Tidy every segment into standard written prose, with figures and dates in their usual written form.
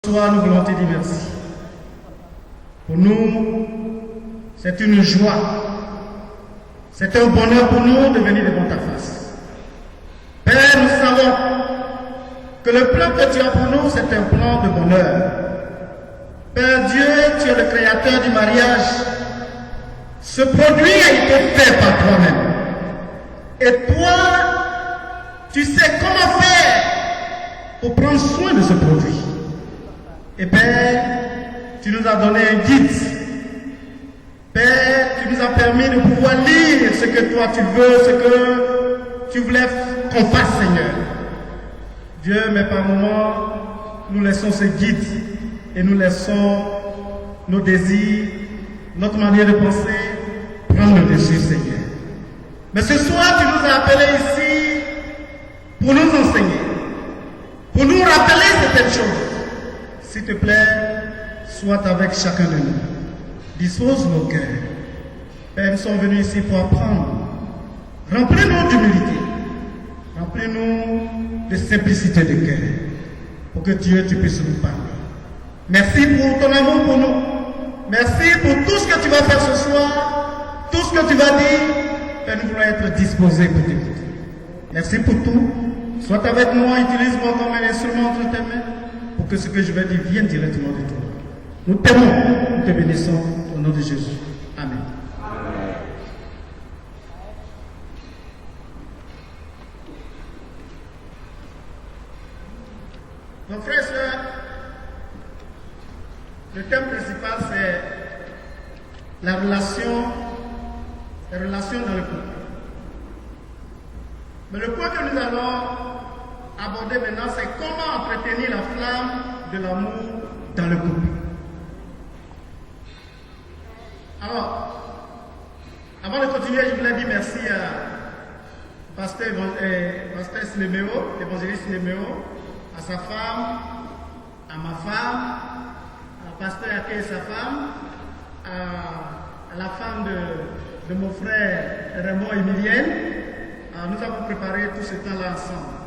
Ce soir, nous voulons te dire merci. Pour nous, c'est une joie. C'est un bonheur pour nous de venir devant ta face. Père, nous savons que le plan que tu as pour nous, c'est un plan de bonheur. Père Dieu, tu es le créateur du mariage. Ce produit a été fait par toi-même. Et toi, tu sais comment faire pour prendre soin de ce produit. Et Père, tu nous as donné un guide. Père, tu nous as permis de pouvoir lire ce que toi tu veux, ce que tu voulais qu'on fasse, Seigneur. Dieu, mais par moments, nous laissons ce guide et nous laissons nos désirs, notre manière de penser prendre le dessus, Seigneur. Mais ce soir, tu nous as appelés ici pour nous enseigner, pour nous rappeler certaines choses. S'il te plaît, sois avec chacun de nous. Dispose nos cœurs. Père, nous sommes venus ici pour apprendre. Remplis-nous d'humilité. Remplis-nous de simplicité de cœur. Pour que Dieu, tu puisses nous parler. Merci pour ton amour pour nous. Merci pour tout ce que tu vas faire ce soir. Tout ce que tu vas dire. Père, nous voulons être disposés pour t'écouter. Merci pour tout. Sois avec moi, utilise-moi comme un instrument entre tes mains. Pour que ce que je vais dire vienne directement de toi. Nous t'aimons, nous te bénissons au nom de Jésus. Amen. Donc frères et sœurs, le thème principal c'est la relation dans le couple. Mais le point que nous allons aborder maintenant, c'est comment entretenir la flamme de l'amour dans le couple. Alors, avant de continuer, je voulais dire merci à Pasteur Sinéméo, évangéliste Sinéméo, à sa femme, à ma femme, à Pasteur Ake et sa femme, à la femme de mon frère Raymond Emilienne. Nous avons préparé tout ce temps-là ensemble.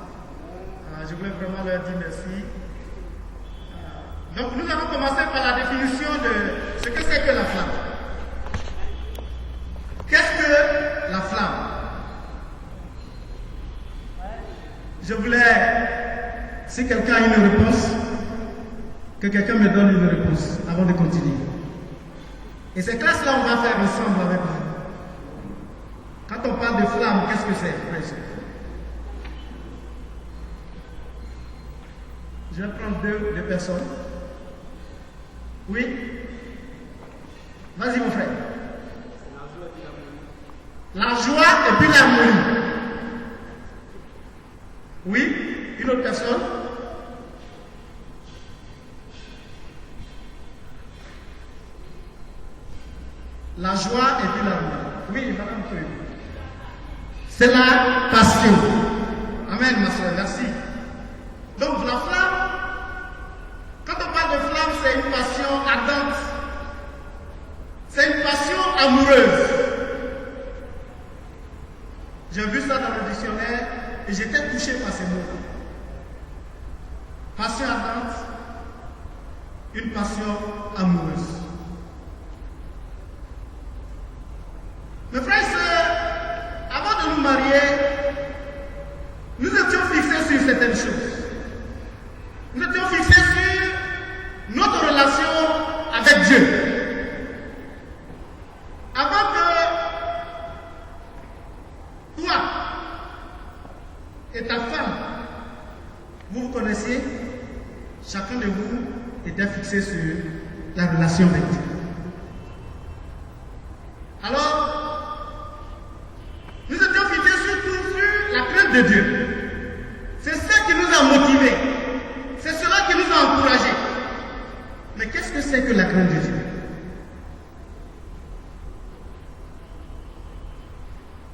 Je voulais vraiment leur dire merci. Donc nous allons commencer par la définition de ce que c'est que la flamme. Qu'est-ce que la flamme? Je voulais, si quelqu'un a une réponse, que quelqu'un me donne une réponse avant de continuer. Et ces classes-là, on va faire ensemble avec vous. Quand on parle de flamme, qu'est-ce que c'est? Je vais prendre deux personnes. Oui? Vas-y mon frère. La joie et puis l'harmonie. Oui? Une autre personne? La joie et puis l'harmonie. Oui, madame Feuille. C'est la passion. Amen, ma soeur, merci. Donc la flamme, quand on parle de flamme, c'est une passion ardente. C'est une passion amoureuse. J'ai vu ça dans le dictionnaire et j'étais touché par ces mots. Passion ardente, une passion amoureuse. Mes frères et sœurs, avant de nous marier, nous étions fixés sur certaines choses. Nous étions fixés sur notre relation avec Dieu. Avant que toi et ta femme, vous vous connaissiez, chacun de vous était fixé sur la relation avec Dieu. Alors, nous étions fixés surtout sur la crainte de Dieu. C'est ça qui nous a motivés. C'est cela qui nous a encouragés. Mais qu'est-ce que c'est que la crainte de Dieu?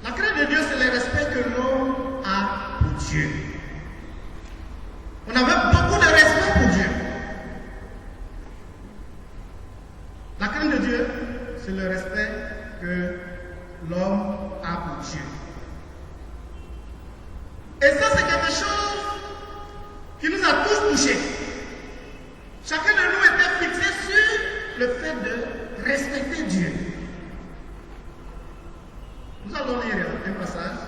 La crainte de Dieu, c'est le respect que l'homme a pour Dieu. On avait beaucoup de respect pour Dieu. La crainte de Dieu, c'est le respect que l'homme a pour Dieu. Et ça, c'est quelque chose qui nous a tous touchés. Chacun de nous était fixé sur le fait de respecter Dieu. Nous allons lire un passage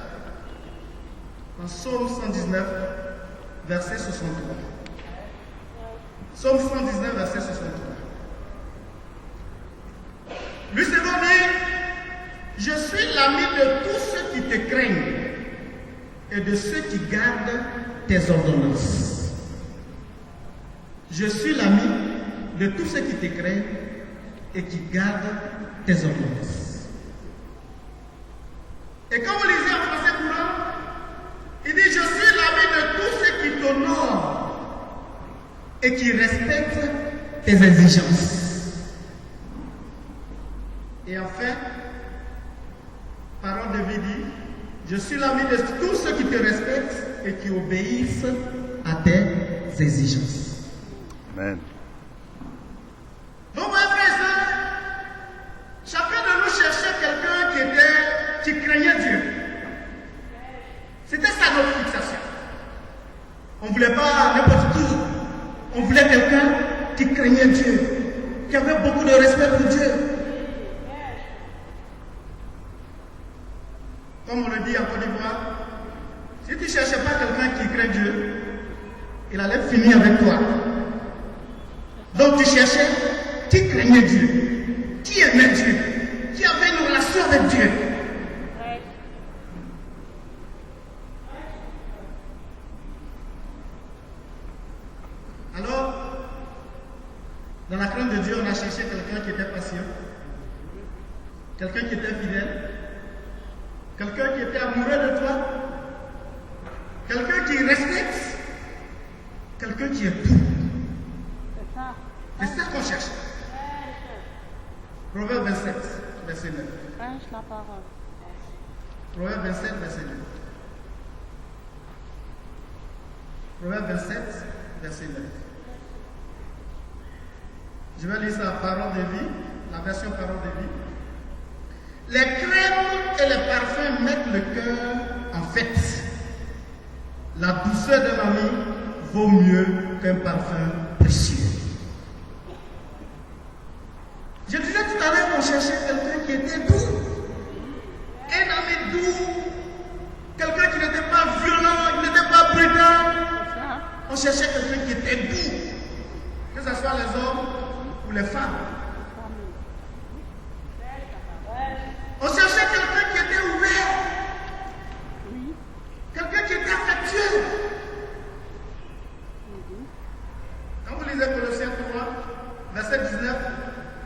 dans Psaume 119, verset 63. Psaume 119, verset 63. Lui se dit, je suis l'ami de tous ceux qui te craignent et de ceux qui gardent tes ordonnances. Je suis l'ami de tous ceux qui te craignent et qui gardent tes ordonnances. Et quand vous lisez en français courant, il dit, je suis l'ami de tous ceux qui t'honorent et qui respectent tes exigences. Et enfin, parole de vie dit, je suis l'ami de tous ceux qui te respectent et qui obéissent à tes exigences. Amen. Donc, mes frères et sœurs, chacun de nous cherchait quelqu'un qui craignait Dieu. C'était ça notre fixation. On ne voulait pas n'importe qui. On voulait quelqu'un qui craignait Dieu, qui avait beaucoup de respect pour Dieu. Comme on le dit en Côte d'Ivoire, si tu ne cherchais pas quelqu'un qui craint Dieu, il allait finir avec toi. Donc tu cherchais qui craignait Dieu, qui aimait Dieu, qui avait une relation avec Dieu. Alors, dans la crainte de Dieu, on a cherché quelqu'un qui était patient, quelqu'un qui était fidèle, quelqu'un qui était amoureux de toi, quelqu'un qui respecte, quelqu'un qui est doux. C'est ça qu'on cherche. Proverbe 27, verset 9. Prêche la parole. Proverbe 27, verset 9. Proverbe 27, verset 9. Je vais lire ça, parole de vie, la version parole de vie. Les crèmes et les parfums mettent le cœur en fête. La douceur de l'ami vaut mieux qu'un parfum précieux. Je disais tout à l'heure qu'on cherchait quelqu'un qui était doux. Un ami doux. Quelqu'un qui n'était pas violent, qui n'était pas brutal. On cherchait quelqu'un qui était doux. Que ce soit les hommes ou les femmes. On cherchait quelqu'un qui était ouvert. Quelqu'un qui était affectueux. Quand vous lisez Colossiens 3, verset 19,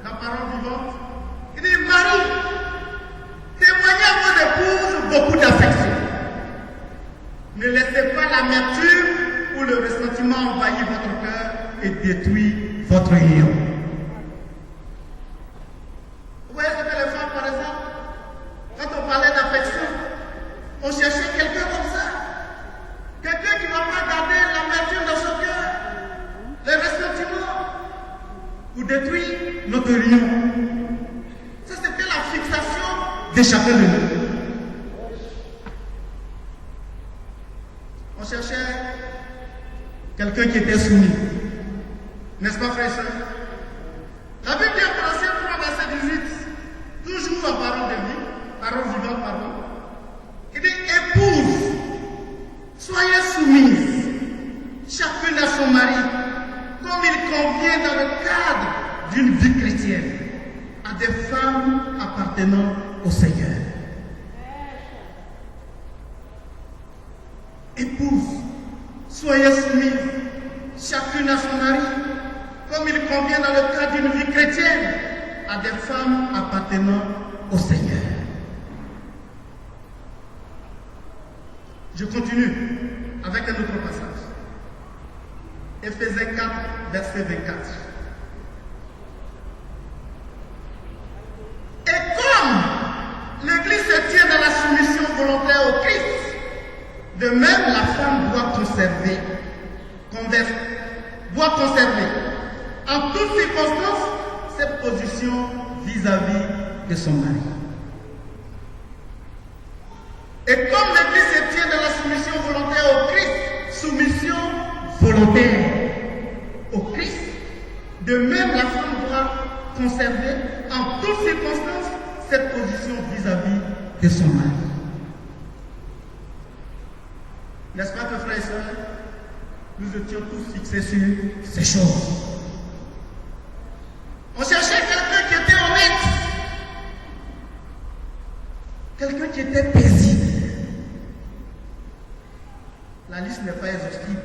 la parole vivante, il dit, Marie, témoignez à vos épouses beaucoup d'affection. Ne laissez pas l'amertume ou le ressentiment envahir votre cœur et détruire votre union. Vous voyez ce que les femmes, par exemple, quand on parlait d'affection, on cherchait quelqu'un comme ça. Quelqu'un qui ne va pas garder l'amertume dans son cœur, les ressentiments, pour détruire notre union. Ça, c'était la fixation de chacun de nous. On cherchait quelqu'un qui était soumis. N'est-ce pas, frère et sœur? La Bible dit en Colossiens 3, verset 18, toujours en parole de vie, parole vivante, pardon. Il dit, épouse, soyez soumises, chacune à son mari, comme il convient dans le cadre d'une vie chrétienne, à des femmes appartenant au Seigneur. Épouse, soyez soumises, chacune à son mari, comme il convient dans le cadre d'une vie chrétienne, à des femmes appartenant au Seigneur. Je continue avec un autre passage. Éphésiens 4, verset 24. Et comme l'Église se tient dans la soumission volontaire au Christ, de même la femme doit conserver en toutes circonstances cette position vis-à-vis de son mari. Et comme l'Église se tient dans la soumission volontaire au Christ, soumission volontaire au Christ, De même, la femme doit conserver en toutes circonstances cette position vis-à-vis de son mari. N'est-ce pas que, frères et sœurs, nous étions tous fixés sur ces choses. On cherchait quelqu'un qui était honnête, quelqu'un qui était paisible. La liste n'est pas exhaustive.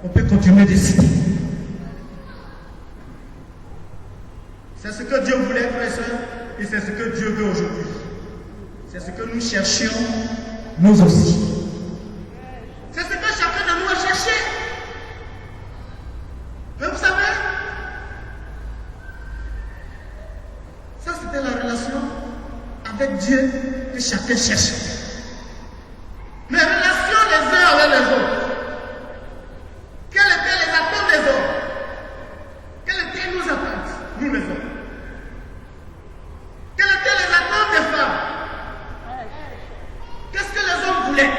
On peut continuer de citer. C'est ce que Dieu voulait, frères et sœurs, et c'est ce que Dieu veut aujourd'hui. C'est ce que nous cherchions, nous aussi. C'est ce que chacun de nous a cherché. Mais vous savez, ça c'était la relation avec Dieu que chacun cherchait. Mais relations les uns avec les autres. Quelles étaient les attentes des hommes? Quelles étaient nos attentes, nous les hommes? Quelles étaient les attentes des femmes? Qu'est-ce que les hommes voulaient?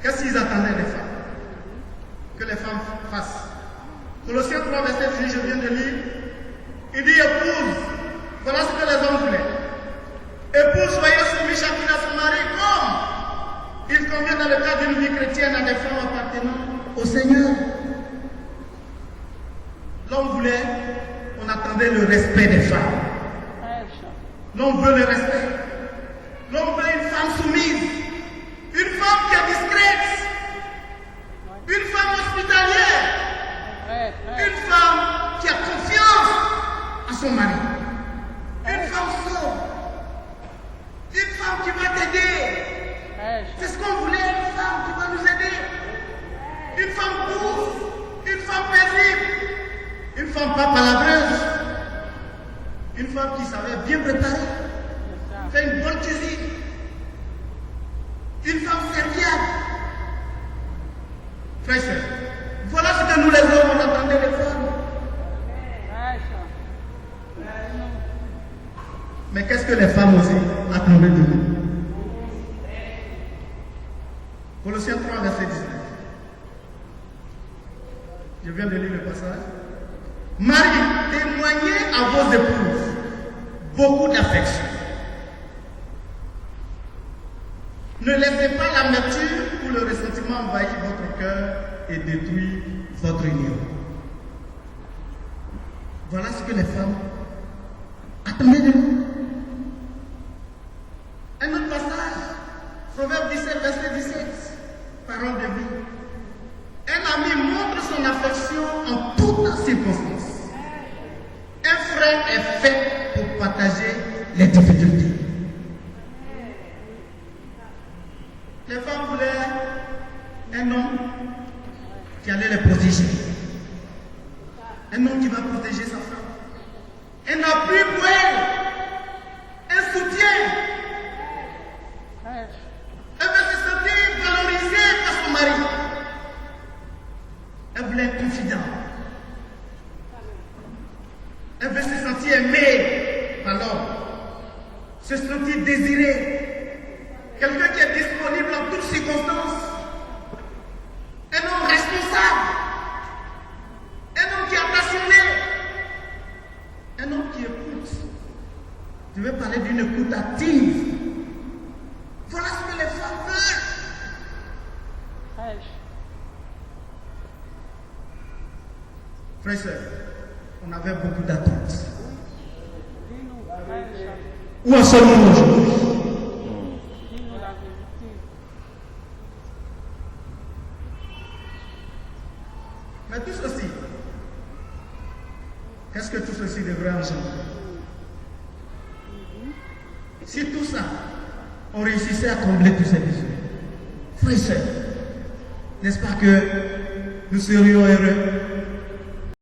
Qu'est-ce qu'ils attendaient des femmes? Que les femmes fassent. Colossiens 3, verset 18, je viens de lire. Il dit, épouse, voilà ce que les hommes voulaient. Épouse, soyez soumis chacune à son mari comme il convient dans le cadre d'une vie chrétienne à des femmes appartenant au Seigneur. L'homme voulait, on attendait le respect des femmes. L'homme veut le respect. L'homme veut une femme soumise. Une femme qui est discrète. Une femme hospitalière. Une femme qui a confiance à son mari. Une femme sobre. Une femme qui va t'aider. C'est ce qu'on voulait, une femme qui va nous aider. Une femme douce. Une femme paisible. Une femme pas palabreuse. Une femme qui savait bien préparer. Faire une bonne cuisine. Une femme serviable. Frères et sœurs, voilà ce que nous les hommes on attendait des femmes. Mais qu'est-ce que les femmes aussi attendaient de nous? Colossiens 3, verset 19. Je viens de lire le passage. Marie, témoignez à vos épouses beaucoup d'affection. Ne laissez pas l'amertume ou le ressentiment envahir votre cœur et détruire votre union. Voilà ce que les femmes attendaient de nous. Un autre passage, Proverbe 17, verset 17, parole de vie. Un ami montre son affection en toutes circonstances. Un frère est fait pour partager les difficultés. Les femmes voulaient un homme qui allait les protéger. Un homme qui va protéger sa femme. Un appui pour elle. Un soutien. Elle veut se sentir valorisée par son mari. Elle voulait être confidente. Elle veut se sentir aimée par l'homme. Se sentir désirée. Quelqu'un qui est disponible en toutes circonstances. Un homme responsable. Un homme qui est passionné. Un homme qui écoute. Je vais parler d'une écoute active. Voilà ce que les femmes veulent. Frères et sœurs, on avait beaucoup d'attentes. Où en sommes-nous aujourd'hui? Mais tout ceci, qu'est-ce que tout ceci devrait engendrer? Si tout ça, on réussissait à combler tous ces besoins, frères et sœurs, n'est-ce pas que nous serions heureux?